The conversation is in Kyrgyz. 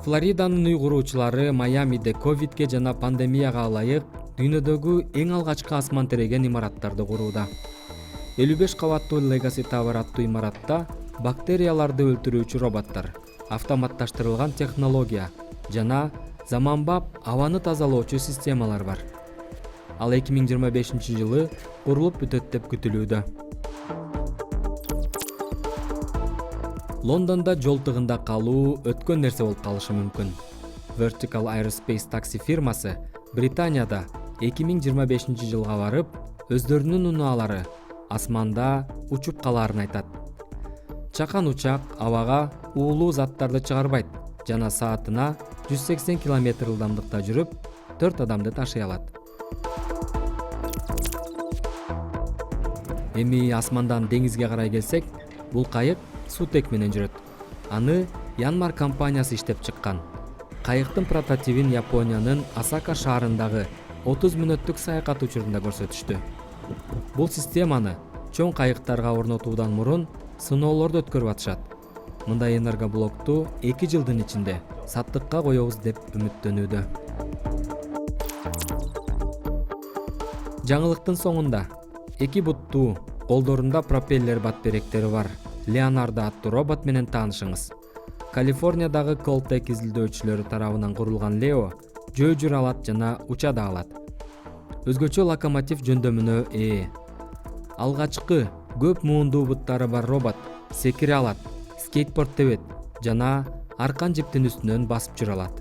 Флориданын үй куруучулары Майамиде ковидке жана пандемияга ылайык дүйнөдөгү эң алгачкы асман тиреген имараттарды курууда. 55 кабаттуу Legacy Tower аттуу имаратта бактерияларды өлтүрүүчү роботтор, автоматташтырылган технология жана заманбап абаны тазалоочу системалар бар. Ал 2025-жылы курулуп бүтөт деп күтүлүүдө. Лондонда жол тыгында калуу өткөн нерсе болуп калышы мүмкүн. Vertical Aerospace такси фирмасы Британияда 2025 жылга барып, өздөрүнүн унаалары асманда учуп калаарын айтат. Чакан учак абага уулуу заттарды чыгарбайт жана саатына 180 км ылдамдыкта жүрүп, 4 адамды ташый алат. Эми асмандан деңизге карай келсек, бул кайык сутек менен жүрөт. Аны Янмар компаниясы иштеп чыккан. Кайыктын прототипин Япониянын Осака шаарындагы 30 мүнөттүк саякат учурунда көрсөтүштү. Бул системаны чоң кайыктарга орнотуудан мурун сыноолорду өткөрүп атышат. Мындай энергоблокту 2 жылдын ичинде саттыкка коебуз деп үмүттөнүүдө. Жаңылыктын соңунда 2 буттуу, колдорунда пропеллер батберектери бар Leonardo аттуу робот менен таанышыңыз. Калифорниядагы Caltech изилдөөчүлөрү тарабынан курулган Leo жөө жүрө алат жана уча да алат. Өзгөчө локомотив жөндөмүнө ээ. Алгачкы көп муундуу буттары бар робот секире алат, скейтборд тебет жана аркан жиптин үстүнөн басып жүрө алат.